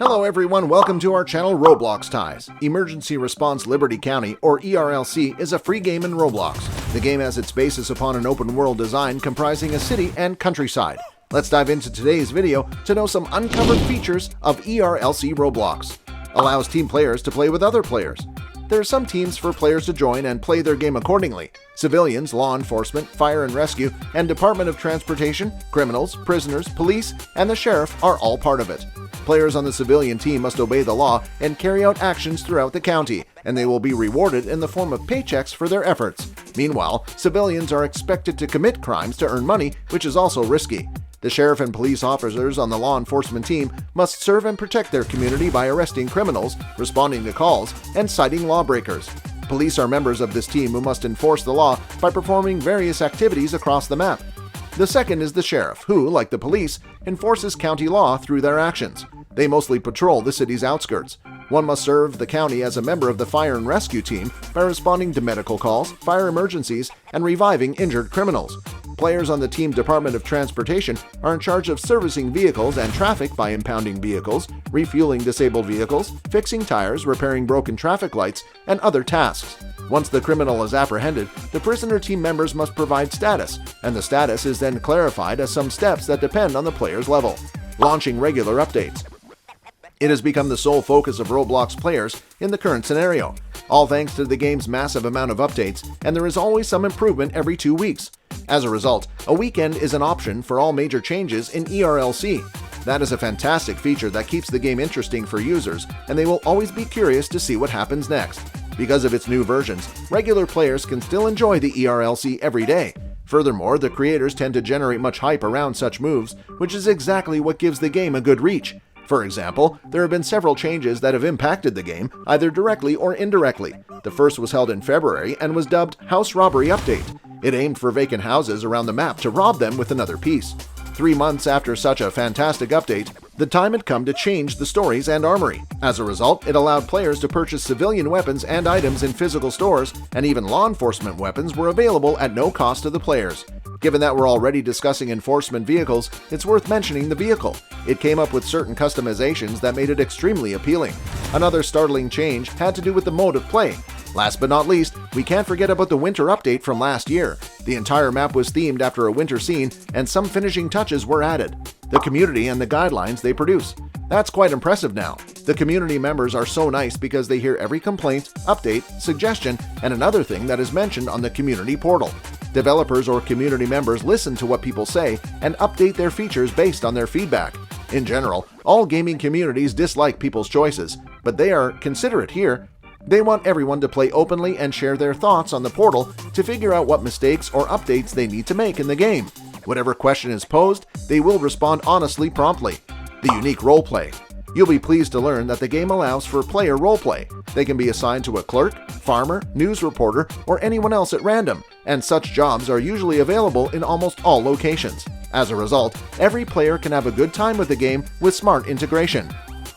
Hello everyone, welcome to our channel Roblox Ties. Emergency Response Liberty County, or ERLC, is a free game in Roblox. The game has its basis upon an open-world design comprising a city and countryside. Let's dive into today's video to know some uncovered features of ERLC Roblox. Allows team players to play with other players. There are some teams for players to join and play their game accordingly. Civilians, law enforcement, fire and rescue, and Department of Transportation, criminals, prisoners, police, and the sheriff are all part of it. Players on the civilian team must obey the law and carry out actions throughout the county, and they will be rewarded in the form of paychecks for their efforts. Meanwhile, civilians are expected to commit crimes to earn money, which is also risky. The sheriff and police officers on the law enforcement team must serve and protect their community by arresting criminals, responding to calls, and citing lawbreakers. Police are members of this team who must enforce the law by performing various activities across the map. The second is the sheriff, who, like the police, enforces county law through their actions. They mostly patrol the city's outskirts. One must serve the county as a member of the fire and rescue team by responding to medical calls, fire emergencies, and reviving injured criminals. Players on the team Department of Transportation are in charge of servicing vehicles and traffic by impounding vehicles, refueling disabled vehicles, fixing tires, repairing broken traffic lights, and other tasks. Once the criminal is apprehended, the prisoner team members must provide status, and the status is then clarified as some steps that depend on the player's level. Launching regular updates. It has become the sole focus of Roblox players in the current scenario, all thanks to the game's massive amount of updates, and there is always some improvement every 2 weeks. As a result, a weekend is an option for all major changes in ERLC. That is a fantastic feature that keeps the game interesting for users, and they will always be curious to see what happens next. Because of its new versions, regular players can still enjoy the ERLC every day. Furthermore, the creators tend to generate much hype around such moves, which is exactly what gives the game a good reach. For example, there have been several changes that have impacted the game, either directly or indirectly. The first was held in February and was dubbed House Robbery Update. It aimed for vacant houses around the map to rob them with another piece. 3 months after such a fantastic update, the time had come to change the stories and armory. As a result, it allowed players to purchase civilian weapons and items in physical stores, and even law enforcement weapons were available at no cost to the players. Given that we're already discussing enforcement vehicles, it's worth mentioning the vehicle. It came up with certain customizations that made it extremely appealing. Another startling change had to do with the mode of play. Last but not least, we can't forget about the winter update from last year. The entire map was themed after a winter scene, and some finishing touches were added. The community and the guidelines they produce. That's quite impressive now. The community members are so nice because they hear every complaint, update, suggestion, and another thing that is mentioned on the community portal. Developers or community members listen to what people say and update their features based on their feedback. In general, all gaming communities dislike people's choices, but they are considerate here. They want everyone to play openly and share their thoughts on the portal to figure out what mistakes or updates they need to make in the game. Whatever question is posed, they will respond honestly promptly. The unique roleplay. You'll be pleased to learn that the game allows for player roleplay. They can be assigned to a clerk, farmer, news reporter, or anyone else at random, and such jobs are usually available in almost all locations. As a result, every player can have a good time with the game with smart integration.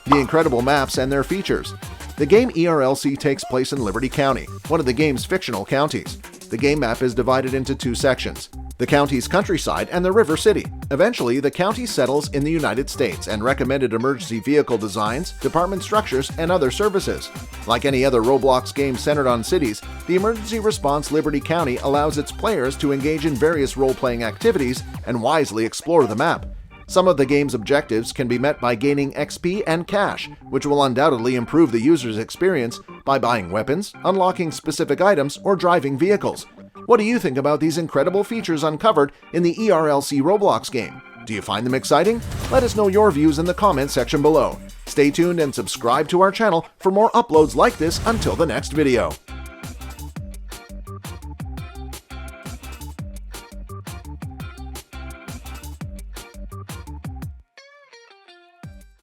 The incredible maps and their features. The game ERLC takes place in Liberty County, one of the game's fictional counties. The game map is divided into 2 sections, the county's countryside and the river city. Eventually, the county settles in the United States and recommended emergency vehicle designs, department structures, and other services. Like any other Roblox game centered on cities, the Emergency Response Liberty County allows its players to engage in various role-playing activities and wisely explore the map. Some of the game's objectives can be met by gaining XP and cash, which will undoubtedly improve the user's experience by buying weapons, unlocking specific items, or driving vehicles. What do you think about these incredible features uncovered in the ERLC Roblox game? Do you find them exciting? Let us know your views in the comment section below. Stay tuned and subscribe to our channel for more uploads like this until the next video.